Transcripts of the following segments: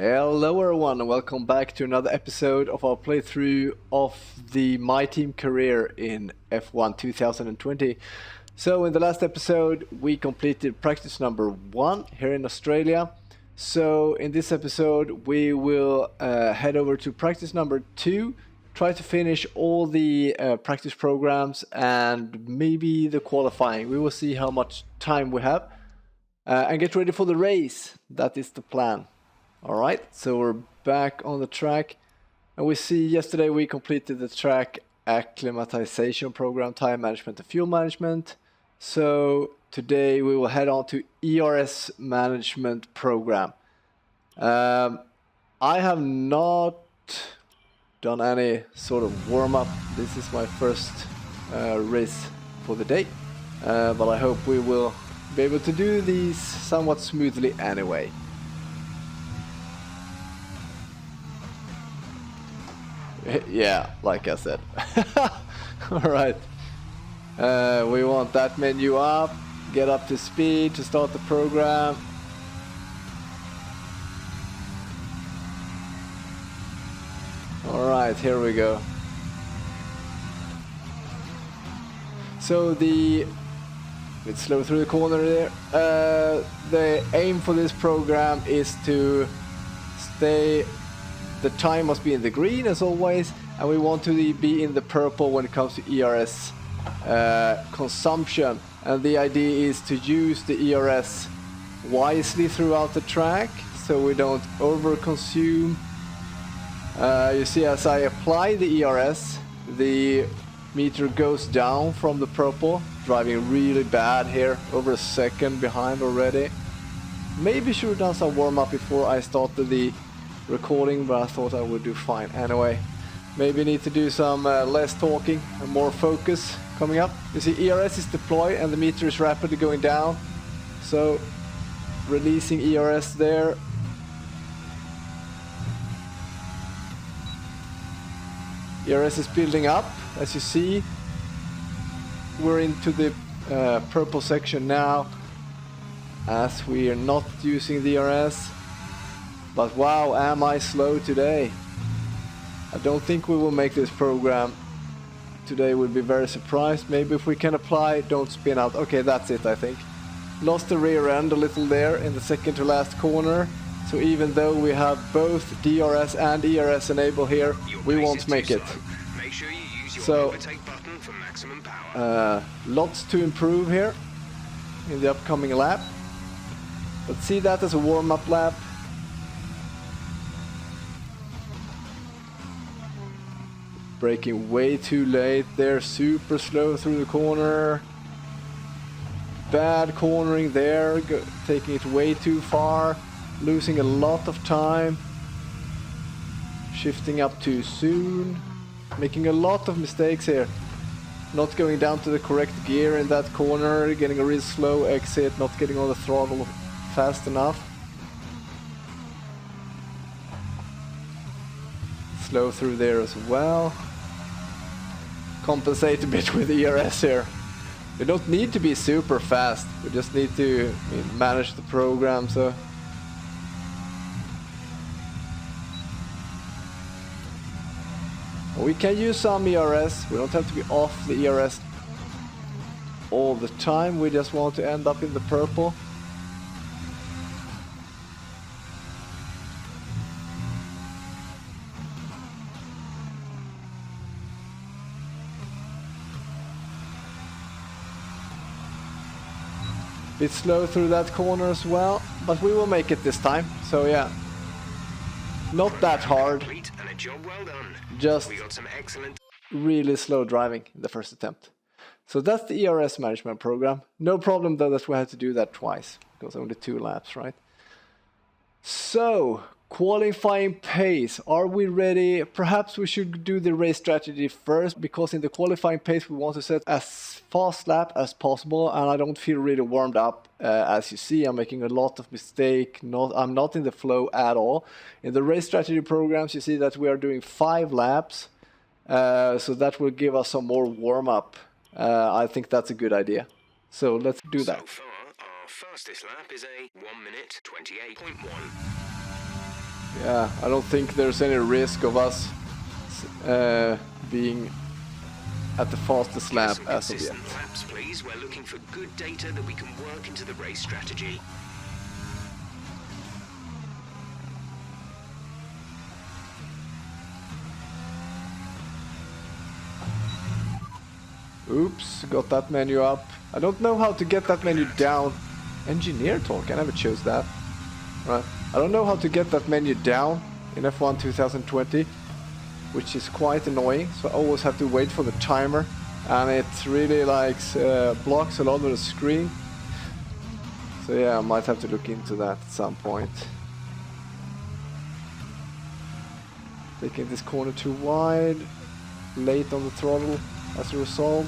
Hello everyone and welcome back to another episode of our playthrough of the My Team career in F1 2020. So in the last episode we completed practice number 1 here in Australia. So in this episode we will head over to practice number 2, try to finish all the practice programs and maybe the qualifying. We will see how much time we have and get ready for the race. That is the plan. Alright, so we're back on the track, and we see yesterday we completed the track acclimatization program, time management and fuel management. So today we will head on to ERS management program. I have not done any sort of warm-up. This is my first race for the day, but I hope we will be able to do these somewhat smoothly anyway. Yeah, like I said. Alright. We want that menu up, get up to speed to start the program. Alright, here we go. So let's slow through the corner there. The aim for this program is to stay. The time must be in the green as always, and we want to be in the purple when it comes to ERS consumption. And the idea is to use the ERS wisely throughout the track, so we don't over-consume. You see, as I apply the ERS, the meter goes down from the purple, driving really bad here, over a second behind already. Maybe should have done some warm-up before I started the recording, but I thought I would do fine anyway. Maybe need to do some less talking and more focus coming up. You see, ERS is deployed and the meter is rapidly going down, so releasing ERS there. ERS is building up, as you see. We're into the purple section now, as we are not using the ERS. But wow, am I slow today. I don't think we will make this program today. We'll be very surprised. Maybe if we can apply, don't spin out. Okay, that's it, I think. Lost the rear end a little there in the second to last corner. So even though we have both DRS and ERS enabled here, we won't make it. Make sure you use your So, overtake button for maximum power. lots to improve here in the upcoming lap. But see that as a warm-up lap. Braking way too late there, super slow through the corner. Bad cornering there, taking it way too far, losing a lot of time. Shifting up too soon, making a lot of mistakes here. Not going down to the correct gear in that corner, getting a real slow exit, not getting on the throttle fast enough. Slow through there as well. Compensate a bit with ERS here. We don't need to be super fast, we just need to manage the program. So we can use some ERS, we don't have to be off the ERS all the time, we just want to end up in the purple. Bit slow through that corner as well, but we will make it this time. So yeah, not that hard, And a job well done. just We got some excellent. really slow driving in the first attempt. So that's the ERS management program. No problem though that we had to do that twice, because only 2 laps, right? So, qualifying pace, are we ready? Perhaps we should do the race strategy first, because in the qualifying pace we want to set as fast lap as possible, and I don't feel really warmed up. As you see, I'm making a lot of mistakes. I'm not in the flow at all. In the race strategy programs, you see that we are doing 5 laps, so that will give us some more warm-up. I think that's a good idea. So let's do that. So far, our fastest lap is a 1 minute 28.1. yeah, I don't think there's any risk of us being at the fastest lap Some as of yet. consistent laps, please. We're looking for good data that we can work into the race strategy. Oops, got that menu up. I don't know how to get that menu down. Engineer talk, I never chose that. Right. I don't know how to get that menu down in F1 2020, which is quite annoying. So I always have to wait for the timer, and it really like blocks a lot of the screen. So yeah, I might have to look into that at some point. Taking this corner too wide, late on the throttle as a result.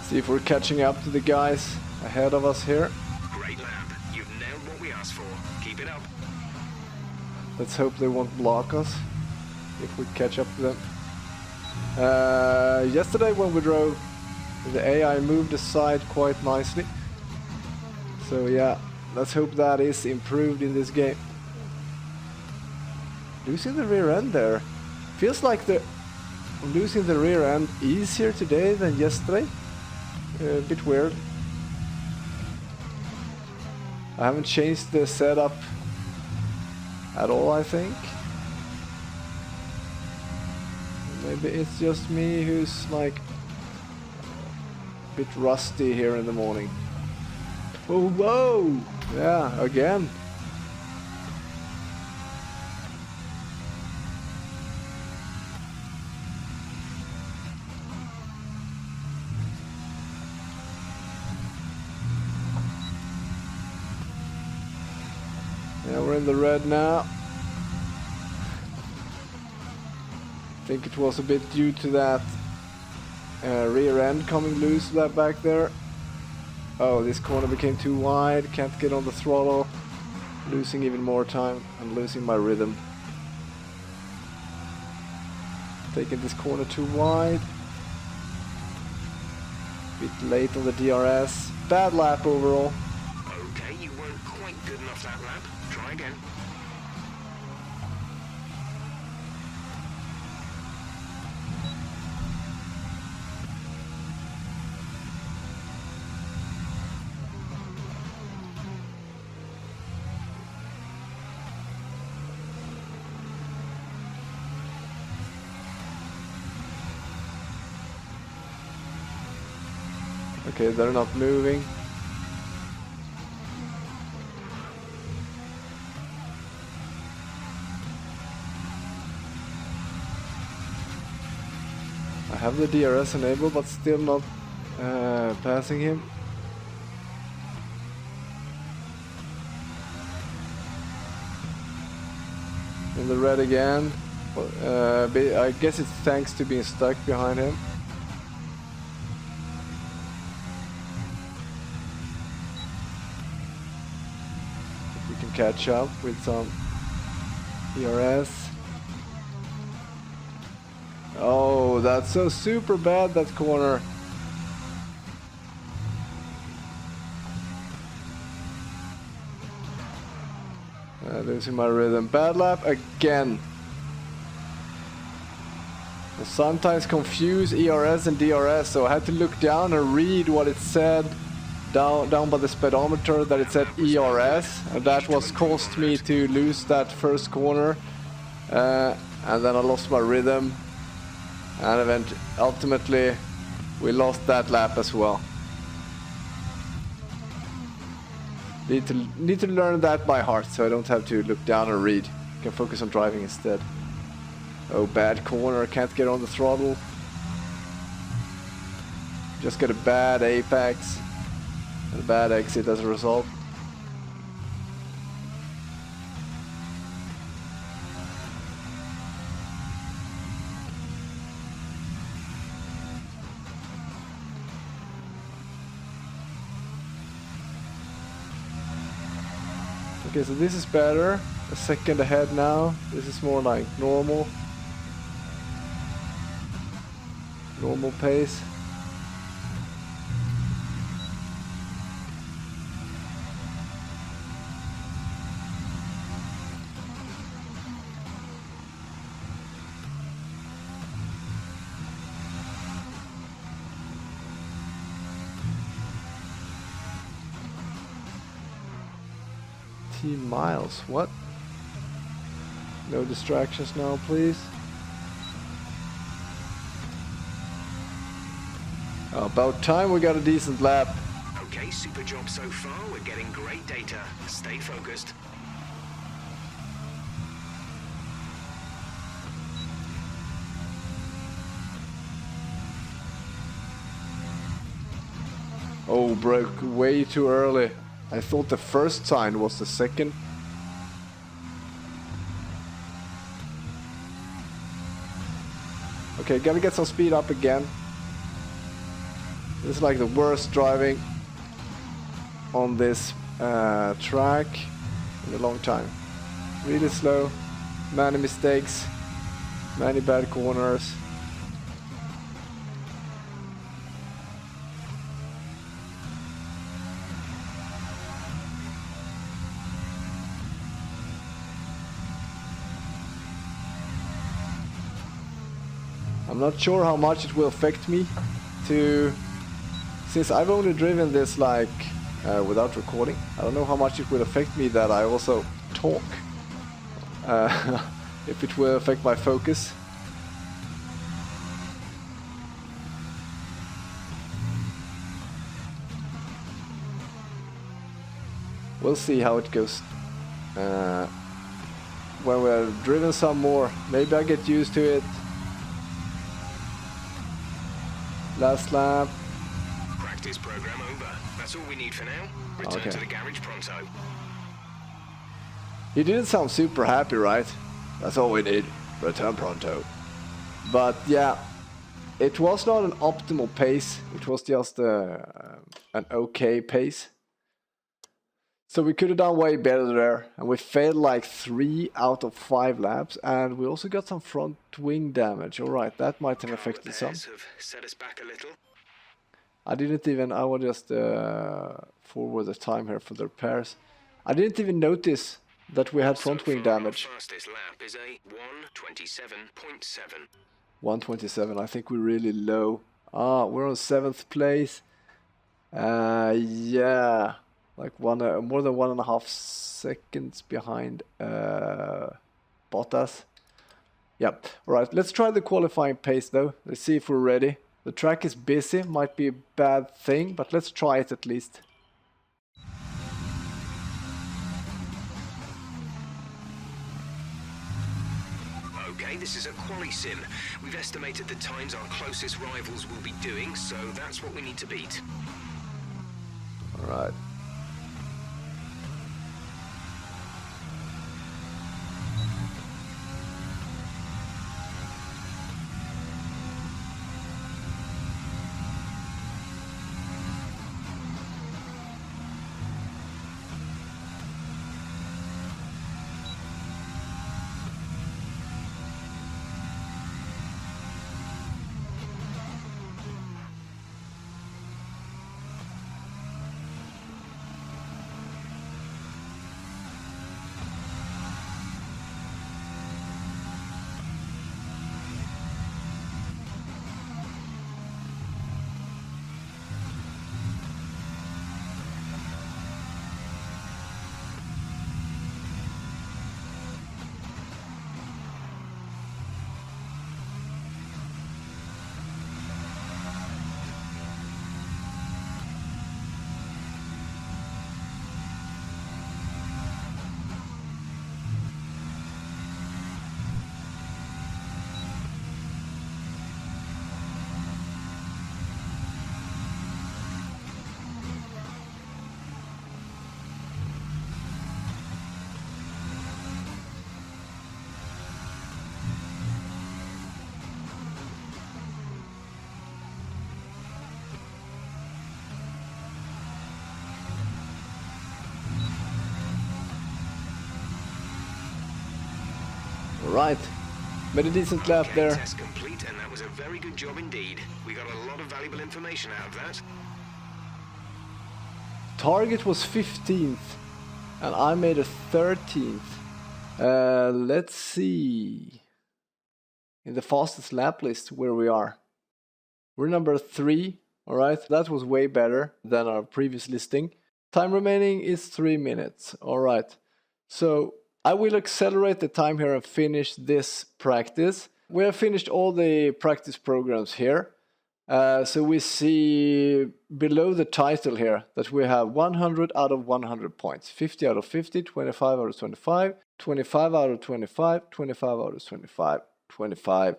See if we're catching up to the guys ahead of us here. Great lap. You've nailed what we asked for. Keep it up. Let's hope they won't block us if we catch up to them. Yesterday when we drove, the AI moved aside quite nicely. So yeah, let's hope that is improved in this game. Losing the rear end there. Feels like I'm losing the rear end easier today than yesterday. A bit weird. I haven't changed the setup at all, I think. Maybe it's just me who's like a bit rusty here in the morning. Whoa, whoa! Yeah, again. Yeah, we're in the red now. I think it was a bit due to that rear end coming loose that back there. Oh, this corner became too wide, can't get on the throttle, losing even more time and losing my rhythm. Taking this corner too wide. Bit late on the DRS. Bad lap overall. Okay, you weren't quite good enough that lap. Try again. Okay, they're not moving. I have the DRS enabled, but still not passing him. In the red again. I guess it's thanks to being stuck behind him. We can catch up with some DRS. Oh, that's so super bad, that corner. Losing my rhythm. Bad lap again. I sometimes confuse ERS and DRS, so I had to look down and read what it said down by the speedometer, that it said ERS, and that was caused me to lose that first corner And then I lost my rhythm, and ultimately we lost that lap as well. Need to learn that by heart, so I don't have to look down and read. I can focus on driving instead. Oh, bad corner, can't get on the throttle. Just got a bad apex and a bad exit as a result. Okay, so this is better. A second ahead now. This is more like normal. Normal pace. Miles, what? No distractions now, please. About time we got a decent lap. Okay, super job so far. We're getting great data. Stay focused. Oh, broke way too early. I thought the first sign was the second. Okay, gotta get some speed up again. This is like the worst driving on this track in a long time. Really slow, many mistakes, many bad corners. I'm not sure how much it will affect me since I've only driven this like without recording. I don't know how much it will affect me that I also talk. If it will affect my focus. We'll see how it goes. When we're driven some more, maybe I get used to it. Last lap. Practice program over. That's all we need for now. Return to the garage pronto. He didn't sound super happy, right? That's all we need. Return pronto. But yeah, it was not an optimal pace. It was just an okay pace. So we could have done way better there, and we failed like 3 out of 5 laps, and we also got some front wing damage. All right, that might have affected some. Have set us back a little. I will just forward the time here for the repairs. I didn't even notice that we had front wing damage. Our fastest lap is a 1:27.7. 1:27, I think we're really low. We're on 7th place. Yeah. Like more than 1.5 seconds behind Bottas. Yep. All right, let's try the qualifying pace though. Let's see if we're ready. The track is busy, might be a bad thing, but let's try it at least. Okay, this is a quali sim. We've estimated the times our closest rivals will be doing, so that's what we need to beat. All right. Right. Made a decent lap Okay, there. test complete, and that was a very good job indeed. We got a lot of valuable information out of that. Target was 15th, and I made a 13th. Let's see. In the fastest lap list where we are. We're number 3. Alright, that was way better than our previous listing. Time remaining is 3 minutes. Alright, so I will accelerate the time here and finish this practice. We have finished all the practice programs here. So we see below the title here that we have 100 out of 100 points, 50 out of 50, 25 out of 25, 25 out of 25, 25 out of 25, 25,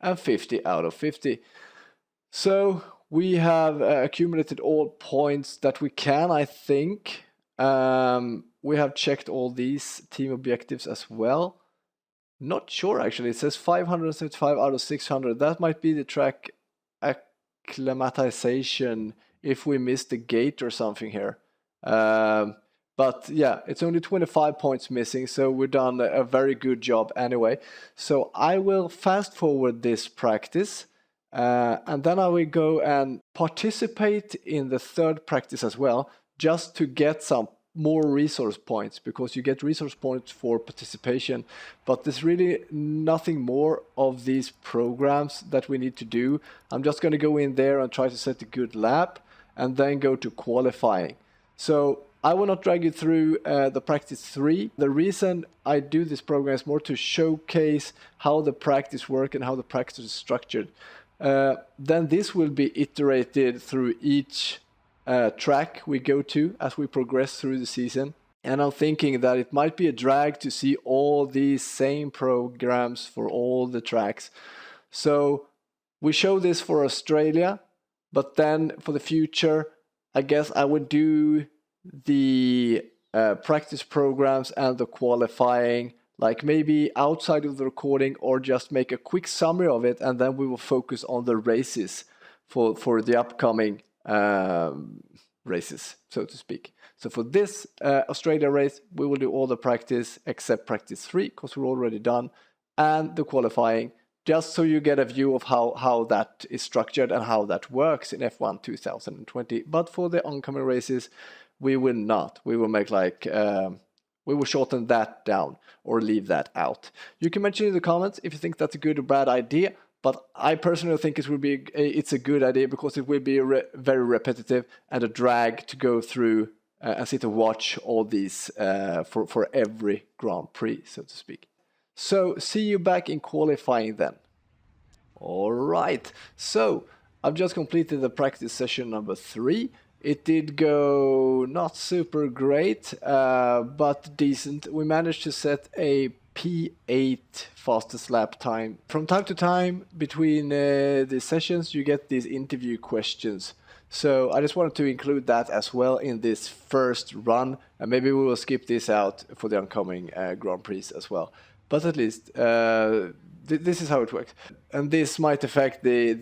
and 50 out of 50. So we have accumulated all points that we can, I think. We have checked all these team objectives as well. Not sure actually, it says 575 out of 600. That might be the track acclimatization if we missed the gate or something here. But yeah, it's only 25 points missing, so we've done a very good job anyway. So I will fast forward this practice. And then I will go and participate in the third practice as well, just to get some more resource points, because you get resource points for participation, but there's really nothing more of these programs that we need to do. I'm just going to go in there and try to set a good lap and then go to qualifying. So I will not drag you through the practice 3. The reason I do this program is more to showcase how the practice works and how the practice is structured. Then this will be iterated through each track we go to as we progress through the season. And I'm thinking that it might be a drag to see all these same programs for all the tracks. So we show this for Australia, but then for the future, I guess I would do the practice programs and the qualifying, like maybe outside of the recording, or just make a quick summary of it, and then we will focus on the races for the upcoming races, so to speak. So for this Australia race, we will do all the practice except practice 3, because we're already done, and the qualifying, just so you get a view of how that is structured and how that works in F1 2020. But for the oncoming races, we will not. We will make like... we will shorten that down or leave that out. You can mention in the comments if you think that's a good or bad idea, but I personally think it's a good idea, because it will be very repetitive and a drag to go through and sit and watch all these for every Grand Prix, so to speak. So see you back in qualifying then. All right, so I've just completed the practice session number 3. It did go not super great, but decent. We managed to set a P8 fastest lap time. From time to time, between the sessions, you get these interview questions. So I just wanted to include that as well in this first run, and maybe we will skip this out for the oncoming Grand Prix as well. But at least this is how it works, and this might affect the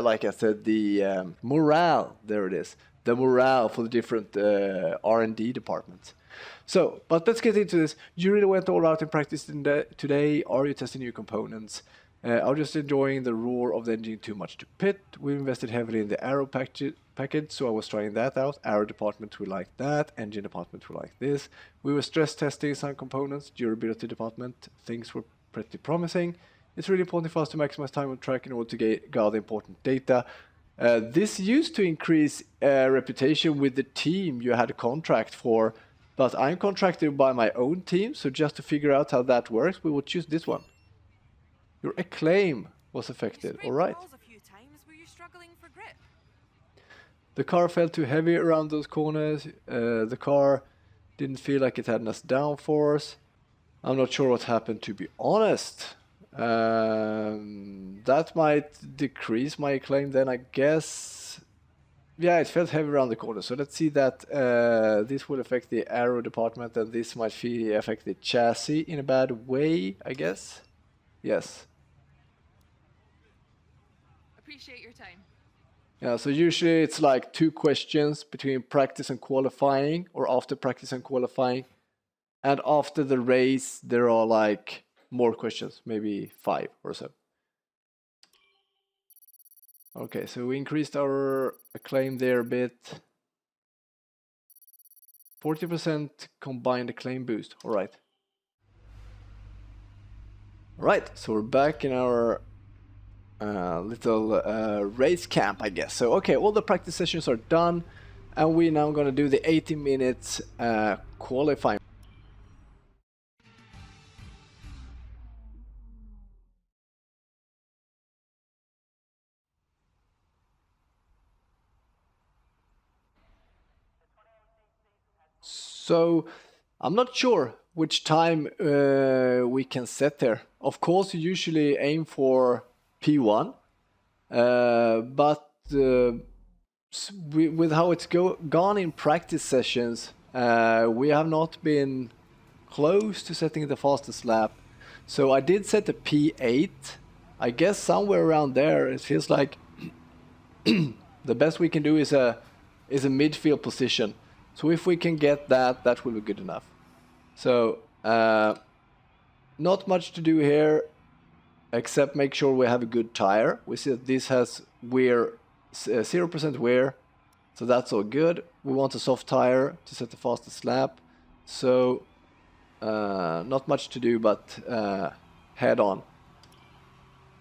like I said, the morale. There it is. The morale for the different R&D departments. So, but let's get into this. You really went all out in practice today. Are you testing new components? Are you just enjoying the roar of the engine too much to pit? We invested heavily in the aero package, so I was trying that out. Aero department, we like that. Engine department, we like this. We were stress testing some components. Durability department, things were pretty promising. It's really important for us to maximize time on track in order to gather important data. This used to increase reputation with the team you had a contract for, but I'm contracted by my own team, so just to figure out how that works, we will choose this one. Your acclaim was affected, all right. The car felt too heavy around those corners. The car didn't feel like it had enough downforce. I'm not sure what happened, to be honest. That might decrease my acclaim then, I guess. Yeah, it felt heavy around the corner. So let's see that this will affect the aero department, and this might affect the chassis in a bad way, I guess. Yes. Appreciate your time. Yeah, so usually it's like 2 questions between practice and qualifying, or after practice and qualifying. And after the race, there are like more questions, maybe 5 or so. Okay, so we increased our acclaim there a bit. 40% combined acclaim boost. All right. All right, so we're back in our little race camp, I guess. So, okay, all the practice sessions are done, and we're now going to do the 80 minutes qualifying. So, I'm not sure which time we can set there. Of course, you usually aim for P1, but with how it's gone in practice sessions, we have not been close to setting the fastest lap. So I did set a P8. I guess somewhere around there. It feels like the best we can do is a midfield position. So if we can get that, that will be good enough. So not much to do here, except make sure we have a good tire. We see that this has wear, 0% wear, so that's all good. We want a soft tire to set the fastest lap. So not much to do, but head on.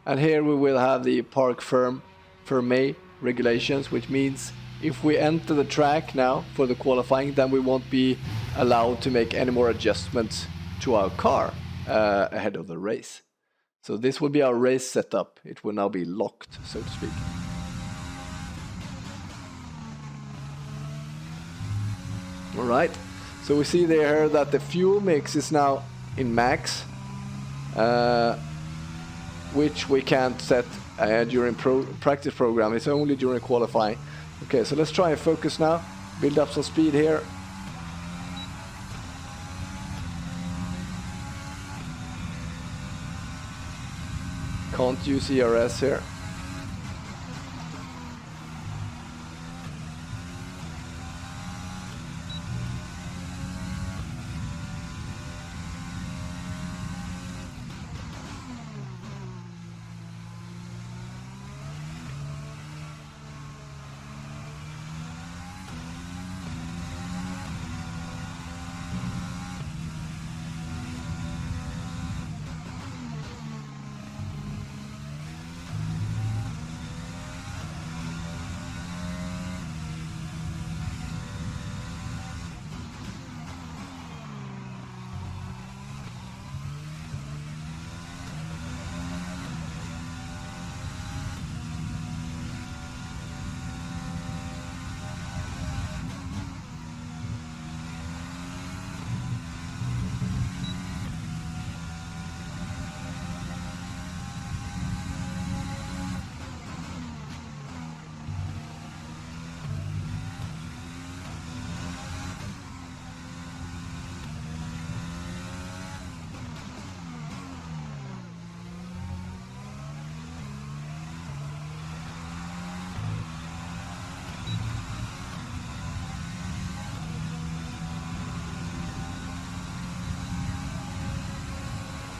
And here we will have the park Fermé regulations, which means if we enter the track now for the qualifying, then we won't be allowed to make any more adjustments to our car ahead of the race. So this will be our race setup. It will now be locked, so to speak. All right. So we see there that the fuel mix is now in max, which we can't set during practice program. It's only during qualifying. Okay, so let's try and focus now. Build up some speed here. Can't use ERS here.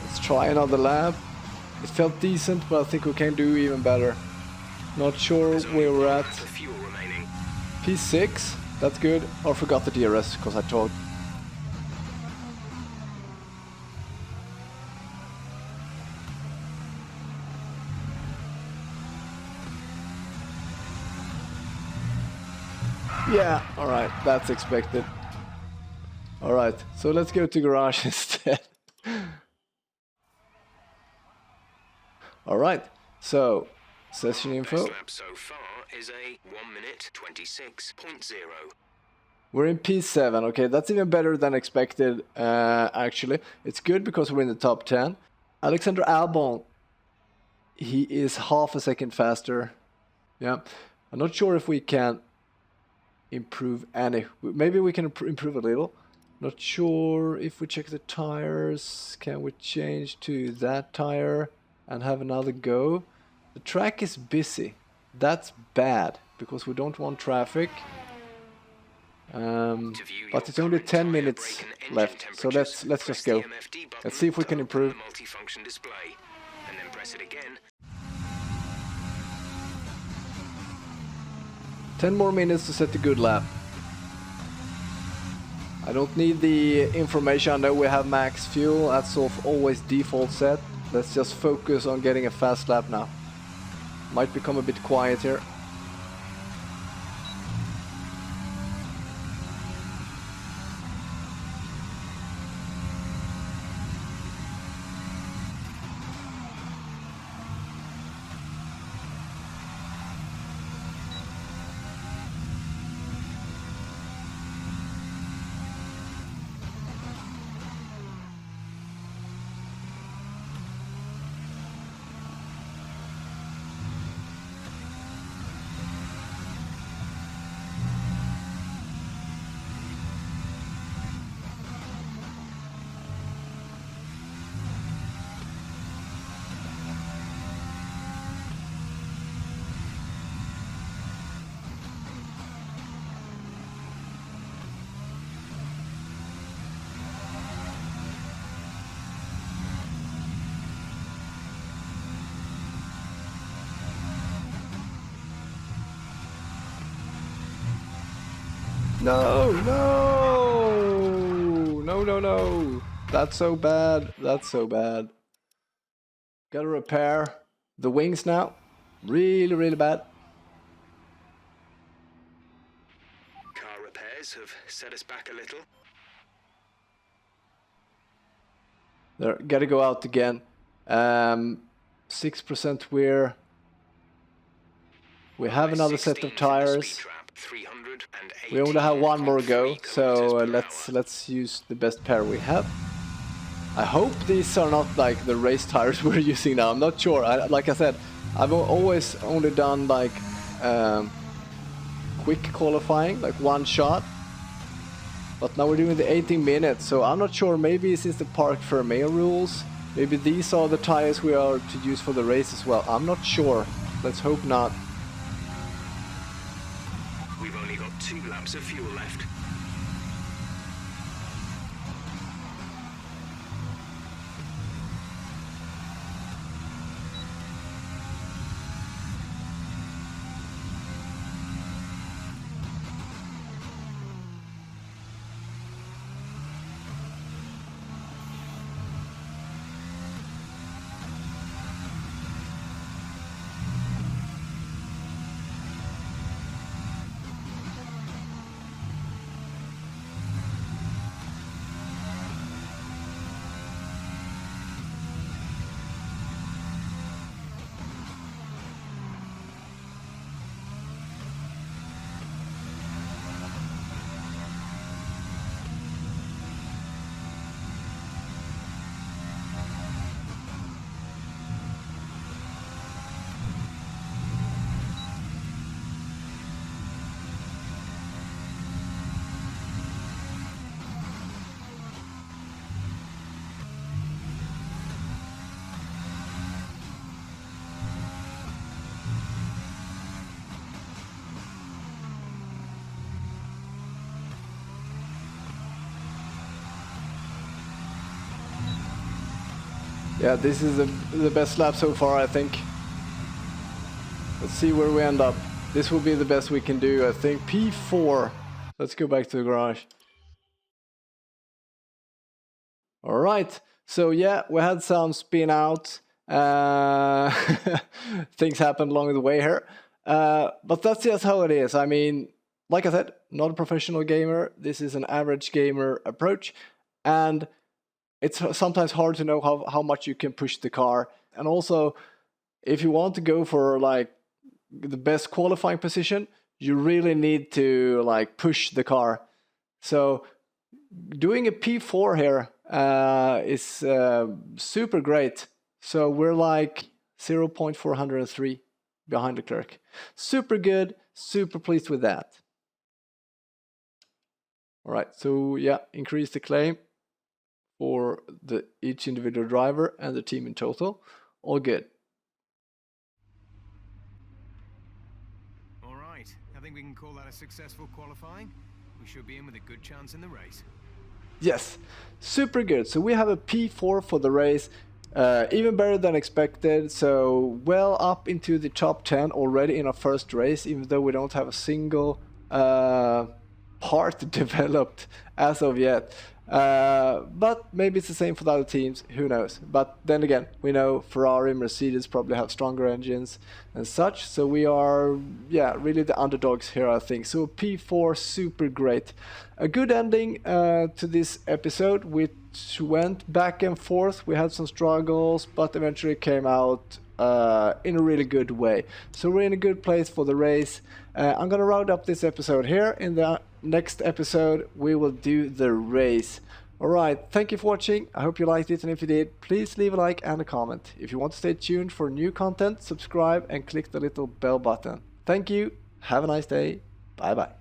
Let's try another lap. It felt decent, but I think we can do even better. Not sure where we're at. P6, that's good. Or forgot the DRS because I talked. Yeah, alright, that's expected. Alright, so let's go to garage instead. Alright, so session info. Best lap so far is a 1 minute 26.0. We're in P7, okay, that's even better than expected, actually. It's good because we're in the top 10. Alexander Albon, he is half a second faster. Yeah, I'm not sure if we can improve any. Maybe we can improve a little. Not sure if we check the tires. Can we change to that tire and have another go? The track is busy. That's bad because we don't want traffic. But it's only 10 minutes left, so let's just go. Let's see if we can improve. Multifunction display, and then press it again. 10 more minutes to set a good lap. I don't need the information that we have max fuel, that's always default set. Let's just focus on getting a fast lap now. Might become a bit quiet here. No, no, no, no, no. That's so bad. That's so bad. Gotta repair the wings now. Really, really bad. Car repairs have set us back a little. There, gotta go out again. 6% wear. We have another set of tires. We only have one more go, so let's use the best pair we have. I hope these are not like the race tires we're using now. I'm not sure. Like I said, I've always only done like quick qualifying, like one shot. But now we're doing the 18 minutes, so I'm not sure. Maybe since the Parc Fermé rules, maybe these are the tires we are to use for the race as well. I'm not sure. Let's hope not. We've only got 2 laps of fuel left. Yeah, this is the best lap so far, I think. Let's see where we end up. This will be the best we can do, I think. P4. Let's go back to the garage. All right. So yeah, we had some spin out. Things happened along the way here. But that's just how it is. I mean, like I said, not a professional gamer. This is an average gamer approach. And it's sometimes hard to know how much you can push the car. And also, if you want to go for like the best qualifying position, you really need to like push the car. So doing a P4 here is super great. So we're like 0.403 behind Leclerc. Super good, super pleased with that. All right, so yeah, increase the claim for each individual driver and the team in total. All good. All right, I think we can call that a successful qualifying. We should be in with a good chance in the race. Yes, super good. So we have a P4 for the race, even better than expected. So well up into the top 10 already in our first race, even though we don't have a single part developed as of yet. But maybe it's the same for the other teams, who knows. But then again, we know Ferrari, Mercedes probably have stronger engines and such, so we are really the underdogs here, I think. So P4, super great. A good ending to this episode, which went back and forth. We had some struggles, but eventually came out in a really good way. So we're in a good place for the race. I'm gonna round up this episode here. In the next episode we will do the race. Alright, thank you for watching. I hope you liked it, and if you did, please leave a like and a comment. If you want to stay tuned for new content, subscribe and click the little bell button. Thank you, have a nice day, bye bye.